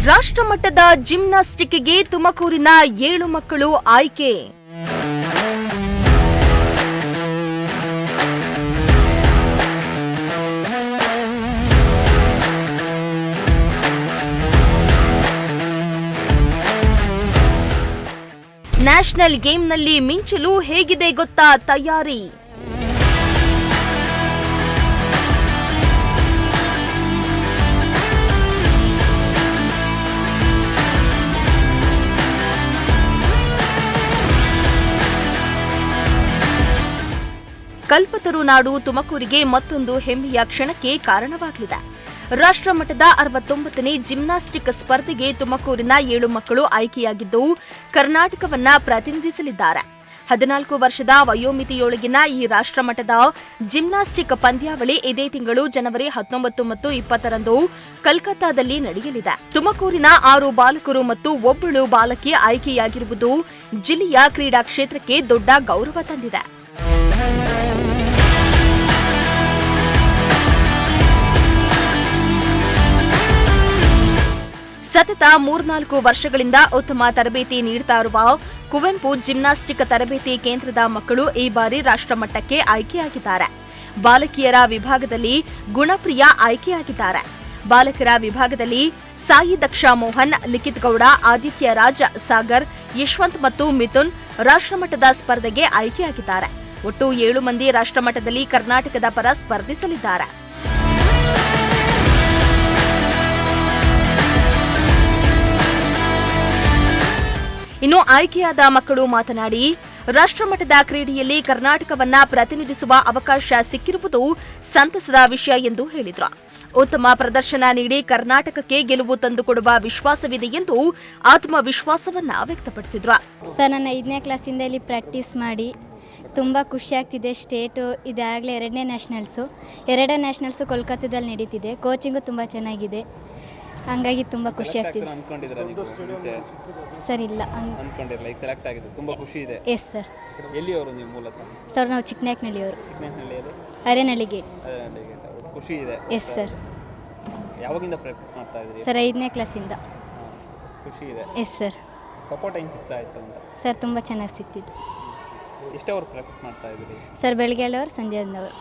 ರಾಷ್ಟ್ರಮಟ್ಟದ ಜಿಮ್ನಾಸ್ಟಿಕ್ಗೆ ತುಮಕೂರಿನ 7 ಮಕ್ಕಳು ಆಯ್ಕೆ. ನ್ಯಾಷನಲ್ ಗೇಮ್ನಲ್ಲಿ ಮಿಂಚಲು ಹೇಗಿದೆ ಗೊತ್ತಾ ತಯಾರಿ? ಕಲ್ಪತರು ನಾಡು ತುಮಕೂರಿಗೆ ಮತ್ತೊಂದು ಹೆಮ್ಮೆಯ ಕ್ಷಣಕ್ಕೆ ಕಾರಣವಾಗಲಿದೆ. ರಾಷ್ಟ್ರಮಟ್ಟದ 69ನೇ ಜಿಮ್ನಾಸ್ಟಿಕ್ ಸ್ಪರ್ಧೆಗೆ ತುಮಕೂರಿನ 7 ಮಕ್ಕಳು ಆಯ್ಕೆಯಾಗಿದ್ದು ಕರ್ನಾಟಕವನ್ನ ಪ್ರತಿನಿಧಿಸಲಿದ್ದಾರೆ. 14 ವರ್ಷದ ವಯೋಮಿತಿಯೊಳಗಿನ ಈ ರಾಷ್ಟ್ರಮಟ್ಟದ ಜಿಮ್ನಾಸ್ಟಿಕ್ ಪಂದ್ಯಾವಳಿ ಇದೇ ತಿಂಗಳು ಜನವರಿ 19 ಮತ್ತು 20ರಂದು ಕಲ್ಕತ್ತಾದಲ್ಲಿ ನಡೆಯಲಿದೆ. ತುಮಕೂರಿನ 6 ಬಾಲಕರು ಮತ್ತು 1 ಬಾಲಕಿ ಆಯ್ಕೆಯಾಗಿರುವುದು ಜಿಲ್ಲೆಯ ಕ್ರೀಡಾ ಕ್ಷೇತ್ರಕ್ಕೆ ದೊಡ್ಡ ಗೌರವ ತಂದಿದೆ. ಸತತ 3-4 ವರ್ಷಗಳಿಂದ ಉತ್ತಮ ತರಬೇತಿ ನೀಡುತ್ತಾ ಇರುವ ಕುವೆಂಪು ಜಿಮ್ನಾಸ್ಟಿಕ್ ತರಬೇತಿ ಕೇಂದ್ರದ ಮಕ್ಕಳು ಈ ಬಾರಿ ರಾಷ್ಟ್ರಮಟ್ಟಕ್ಕೆ ಆಯ್ಕೆಯಾಗಿದ್ದಾರೆ. ಬಾಲಕಿಯರ ವಿಭಾಗದಲ್ಲಿ ಗುಣಪ್ರಿಯಾ ಆಯ್ಕೆಯಾಗಿದ್ದಾರೆ. ಬಾಲಕರ ವಿಭಾಗದಲ್ಲಿ ಸಾಯಿ ದಕ್ಷಾ ಮೋಹನ್, ಲಿಖಿತ್ ಗೌಡ, ಆದಿತ್ಯ ರಾಜ್, ಸಾಗರ್, ಯಶವಂತ್ ಮತ್ತು ಮಿಥುನ್ ರಾಷ್ಟ್ರಮಟ್ಟದ ಸ್ಪರ್ಧೆಗೆ ಆಯ್ಕೆಯಾಗಿದ್ದಾರೆ. ಒಟ್ಟು 7 ಮಂದಿ ರಾಷ್ಟ್ರಮಟ್ಟದಲ್ಲಿ ಕರ್ನಾಟಕದ ಪರ ಸ್ಪರ್ಧಿಸಲಿದ್ದಾರೆ. ಇನ್ನು ಆಯ್ಕೆಯಾದ ಮಕ್ಕಳು ಮಾತನಾಡಿ, ರಾಷ್ಟ್ರಮಟ್ಟದ ಕ್ರೀಡೆಯಲ್ಲಿ ಕರ್ನಾಟಕವನ್ನ ಪ್ರತಿನಿಧಿಸುವ ಅವಕಾಶ ಸಿಕ್ಕಿರುವುದು ಸಂತಸದ ವಿಷಯ ಎಂದು ಹೇಳಿದರು. ಉತ್ತಮ ಪ್ರದರ್ಶನ ನೀಡಿ ಕರ್ನಾಟಕಕ್ಕೆ ಗೆಲುವು ತಂದುಕೊಡುವ ವಿಶ್ವಾಸವಿದೆ ಎಂದು ಆತ್ಮವಿಶ್ವಾಸವನ್ನ ವ್ಯಕ್ತಪಡಿಸಿದ್ರು. ಸರ್, ನನ್ನ 5ನೇ ಕ್ಲಾಸಿಂದ ಇಲ್ಲಿ ಪ್ರಾಕ್ಟೀಸ್ ಮಾಡಿ ತುಂಬ ಖುಷಿ ಆಗ್ತಿದೆ. ಸ್ಟೇಟು ಇದಾಗಲೇ 2ನೇ ನ್ಯಾಷನಲ್ಸು ಕೋಲ್ಕತ್ತಾದಲ್ಲಿ ನಡೀತಿದೆ. ಕೋಚಿಂಗು ತುಂಬ ಚೆನ್ನಾಗಿದೆ, ಹಂಗಾಗಿ ತುಂಬ ಖುಷಿ ಆಗ್ತಿದೆ. ಸರ್ ಇಲ್ಲ ಸೆಲೆಕ್ಟ್ ಆಗಿದೆ, ತುಂಬ ಖುಷಿ ಇದೆ. Yes sir. ಎಲ್ಲಿಯವರು ನೀವು ಮೂಲತಃ? ಸರ್ ನಾವು ಚಿಕ್ಕನಾಯಕನಹಳ್ಳಿಯವರು. ಅರೇನಹಳ್ಳಿ ಗೇಟ್. ಖುಷಿ ಇದೆ. Yes sir. ಯಾವಾಗಿಂದ ಪ್ರಾಕ್ಟೀಸ್ ಮಾಡ್ತಾ ಇದ್ದೀರಿ? ಸರ್ 5ನೇ ಕ್ಲಾಸಿಂದ. ಖುಷಿ ಇದೆ. Yes sir. ಸಪೋರ್ಟ್ ಹೆಂಗೆ ಸಿಗ್ತಾ ಇತ್ತು ಅಂತ? ಸರ್ ತುಂಬ ಚೆನ್ನಾಗಿ ಸಿಗ್ತಿತ್ತು. ಎಷ್ಟು ಅವರ್ ಪ್ರಾಕ್ಟೀಸ್ ಮಾಡ್ತಾ ಇದ್ದೀರಿ? ಸರ್ ಬೆಳಗ್ಗೆ 7 ಅವರ್, ಸಂಜೆ 1 ಅವರ್.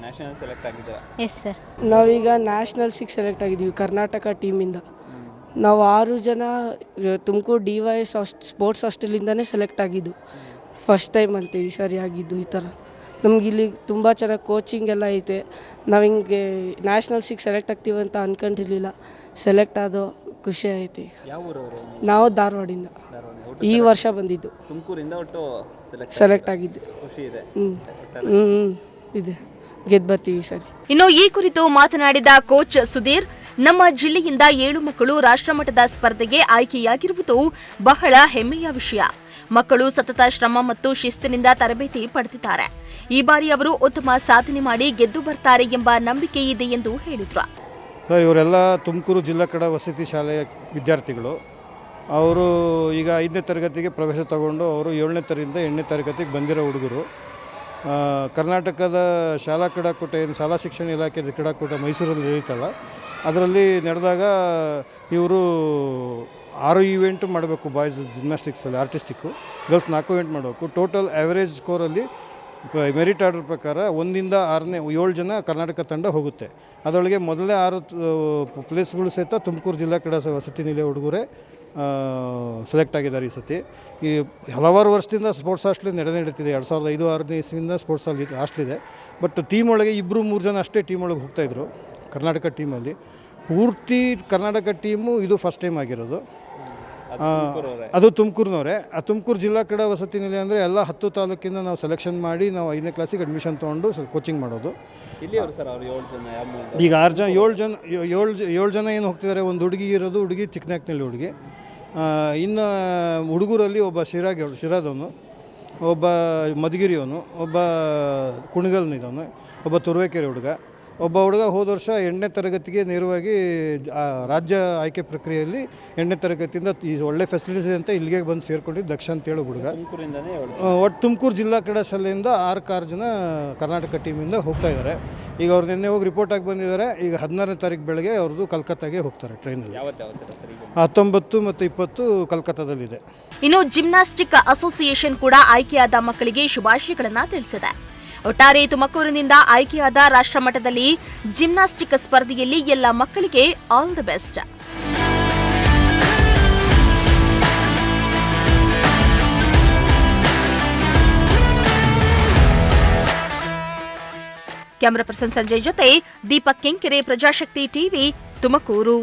ನ್ಯಾಷನಲ್ ಸೆಲೆಕ್ಟ್ ಆಗಿದ್ದೀರಾ? Yes sir. ನಾವೀಗ ನ್ಯಾಷನಲ್ಸಿಗೆ ಸೆಲೆಕ್ಟ್ ಆಗಿದ್ದೀವಿ ಕರ್ನಾಟಕ ಟೀಮಿಂದ. ನಾವು 6 ಜನ ತುಮಕೂರು DYS ಸ್ಪೋರ್ಟ್ಸ್ ಹಾಸ್ಟೆಲಿಂದನೇ ಸೆಲೆಕ್ಟ್ ಆಗಿದ್ದು. ಫಸ್ಟ್ ಟೈಮ್ ಅಂತೆ ಈ ಸಾರಿ ಆಗಿದ್ದು ಈ ಥರ. ನಮ್ಗೆ ಇಲ್ಲಿ ತುಂಬ ಚೆನ್ನಾಗಿ ಕೋಚಿಂಗ್ ಎಲ್ಲ ಐತೆ. ನಾವು ಹಿಂಗೆ ನ್ಯಾಷನಲ್ಸಿಗೆ ಸೆಲೆಕ್ಟ್ ಆಗ್ತೀವಿ ಅಂತ ಅಂದ್ಕೊಂಡಿರಲಿಲ್ಲ. ಸೆಲೆಕ್ಟ್ ಆದೋ ಖುಷಿ ಐತೆ. ನಾವು ಧಾರವಾಡಿಂದ ಈ ವರ್ಷ ಬಂದಿದ್ದು. ತುಮಕೂರಿಂದ ಒಟ್ಟು ಸೆಲೆಕ್ಟ್ ಆಗಿದ್ದು. ಖುಷಿ ಇದೆ. ಇದೆ, ಗೆದ್ದು ಬರ್ತೀವಿ ಸರಿ. ಇನ್ನು ಈ ಕುರಿತು ಮಾತನಾಡಿದ ಕೋಚ್ ಸುಧೀರ್, ನಮ್ಮ ಜಿಲ್ಲೆಯಿಂದ 7 ಮಕ್ಕಳು ರಾಷ್ಟ್ರಮಟ್ಟದ ಸ್ಪರ್ಧೆಗೆ ಆಯ್ಕೆಯಾಗಿರುವುದು ಬಹಳ ಹೆಮ್ಮೆಯ ವಿಷಯ. ಮಕ್ಕಳು ಸತತ ಶ್ರಮ ಮತ್ತು ಶಿಸ್ತಿನಿಂದ ತರಬೇತಿ ಪಡೆದಿದ್ದಾರೆ. ಈ ಬಾರಿ ಅವರು ಉತ್ತಮ ಸಾಧನೆ ಮಾಡಿ ಗೆದ್ದು ಬರ್ತಾರೆ ಎಂಬ ನಂಬಿಕೆ ಇದೆ ಎಂದು ಹೇಳಿದರು. ಸರ್, ಇವರೆಲ್ಲ ತುಮಕೂರು ಜಿಲ್ಲಾ ಕ್ರೀಡಾ ವಸತಿ ಶಾಲೆಯ ವಿದ್ಯಾರ್ಥಿಗಳು. ಅವರು ಈಗ 5ನೇ ತರಗತಿಗೆ ಪ್ರವೇಶ ತಗೊಂಡು ಅವರು 7ನೇ ತರಗತಿಯಿಂದ 8ನೇ ತರಗತಿಗೆ ಬಂದಿರೋ ಹುಡುಗರು. ಕರ್ನಾಟಕದ ಶಾಲಾ ಕ್ರೀಡಾಕೂಟ ಏನು ಶಾಲಾ ಶಿಕ್ಷಣ ಇಲಾಖೆ ಕ್ರೀಡಾಕೂಟ ಮೈಸೂರಲ್ಲಿ ನಡೀತಲ್ಲ, ಅದರಲ್ಲಿ ನಡೆದಾಗ ಇವರು 6 ಈವೆಂಟು ಮಾಡಬೇಕು. ಬಾಯ್ಸ್ ಜಿಮ್ನಾಸ್ಟಿಕ್ಸಲ್ಲಿ ಆರ್ಟಿಸ್ಟಿಕ್ಕು, ಗರ್ಲ್ಸ್ 4 ಈವೆಂಟ್ ಮಾಡಬೇಕು. ಟೋಟಲ್ ಆ್ಯಾವರೇಜ್ ಸ್ಕೋರಲ್ಲಿ ಮೆರಿಟ್ ಆರ್ಡರ್ ಪ್ರಕಾರ 1ರಿಂದ 6ನೇ 7 ಜನ ಕರ್ನಾಟಕ ತಂಡ ಹೋಗುತ್ತೆ. ಅದರೊಳಗೆ ಮೊದಲನೇ 6 ಪ್ಲೇಸ್ಗಳು ಸಹಿತ ತುಮಕೂರು ಜಿಲ್ಲಾ ಕ್ರೀಡಾ ವಸತಿ ನಿಲಯ ಹುಡುಗರೇ ಸೆಲೆಕ್ಟ್ ಆಗಿದ್ದಾರೆ. ಈ ಸತಿ ಈ ಹಲವಾರು ವರ್ಷದಿಂದ ಸ್ಪೋರ್ಟ್ಸ್ ಹಾಸ್ಟೆಲ್ ನಡೀತಿದೆ. 2005-6ನೇ ಇಸ್ವಿಯಿಂದ ಸ್ಪೋರ್ಟ್ಸ್ ಹಾಸ್ಟೆಲಿದೆ. ಬಟ್ ಟೀಮ್ ಒಳಗೆ 2-3 ಜನ ಅಷ್ಟೇ ಟೀಮ್ ಒಳಗೆ ಹೋಗ್ತಾಯಿದ್ರು ಕರ್ನಾಟಕ ಟೀಮಲ್ಲಿ. ಪೂರ್ತಿ ಕರ್ನಾಟಕ ಟೀಮು ಇದು ಫಸ್ಟ್ ಟೈಮ್ ಆಗಿರೋದು. ಅದು ತುಮಕೂರಿನವರೇ. ಆ ತುಮಕೂರು ಜಿಲ್ಲಾ ಕ್ರೀಡಾ ವಸತಿ ನಿಲಯ ಅಂದರೆ ಎಲ್ಲ 10 ತಾಲೂಕಿಂದ ನಾವು ಸೆಲೆಕ್ಷನ್ ಮಾಡಿ ನಾವು 5ನೇ ಕ್ಲಾಸಿಗೆ ಅಡ್ಮಿಷನ್ ತೊಗೊಂಡು ಕೋಚಿಂಗ್ ಮಾಡೋದು. ಈಗ 7 ಜನ ಏನು ಹೋಗ್ತಿದ್ದಾರೆ. ಒಂದು ಹುಡುಗಿ ಇರೋದು, ಹುಡುಗಿ ಚಿಕ್ಕನಾಯಕನಹಳ್ಳಿ ಹುಡುಗಿ. ಇನ್ನು ಹುಡುಗರಲ್ಲಿ ಒಬ್ಬ ಶಿರಾದವನು, ಒಬ್ಬ ಮಧುಗಿರಿಯವನು, ಒಬ್ಬ ಕುಣಿಗಲ್ನಿದವನು, ಒಬ್ಬ ತುರುವೇಕೆರೆ ಹುಡುಗ, ಒಬ್ಬ ಹುಡುಗ ಹೋದ ವರ್ಷ 8ನೇ ತರಗತಿಗೆ ನೇರವಾಗಿ ರಾಜ್ಯ ಆಯ್ಕೆ ಪ್ರಕ್ರಿಯೆಯಲ್ಲಿ 8ನೇ ತರಗತಿಯಿಂದ ಈ ಒಳ್ಳೆ ಫೆಸಿಲಿಟೀಸ್ ಅಂತ ಇಲ್ಲಿಗೆ ಬಂದು ಸೇರ್ಕೊಂಡಿದ್ದು ದಕ್ಷ ಅಂತೇಳಿ ಹುಡುಗ. ತುಮಕೂರಿಂದನೇ ಒಟ್ಟು ತುಮಕೂರು ಜಿಲ್ಲಾ ಕ್ರೀಡಾ ಶಾಲೆಯಿಂದ 6 ಜನ ಕರ್ನಾಟಕ ಟೀಮಿಂದ ಹೋಗ್ತಾ ಇದ್ದಾರೆ. ಈಗ ಅವ್ರು ನಿನ್ನೆ ಹೋಗಿ ರಿಪೋರ್ಟ್ ಆಗಿ ಬಂದಿದ್ದಾರೆ. ಈಗ 16ನೇ ತಾರೀಕು ಬೆಳಗ್ಗೆ ಅವ್ರದ್ದು ಕಲ್ಕತ್ತಾಗೆ ಹೋಗ್ತಾರೆ ಟ್ರೈನಲ್ಲಿ. 19 ಮತ್ತು 20 ಕಲ್ಕತ್ತಾದಲ್ಲಿದೆ. ಇನ್ನು ಜಿಮ್ನಾಸ್ಟಿಕ್ ಅಸೋಸಿಯೇಷನ್ ಕೂಡ ಆಯ್ಕೆಯಾದ ಮಕ್ಕಳಿಗೆ ಶುಭಾಶಯಗಳನ್ನು ತಿಳಿಸಿದೆ. ಒಟ್ಟಾರೆ ತುಮಕೂರಿನಿಂದ ಆಯ್ಕೆಯಾದ ರಾಷ್ಟ್ರಮಟ್ಟದಲ್ಲಿ ಜಿಮ್ನಾಸ್ಟಿಕ್ ಸ್ಪರ್ಧೆಯಲ್ಲಿ ಎಲ್ಲ ಮಕ್ಕಳಿಗೆ all the best. Camera person Sanjay ಜೊತೆ ದೀಪಕ್ ಕೆಂಕೆರೆ, ಪ್ರಜಾಶಕ್ತಿ ಟಿವಿ, ತುಮಕೂರು.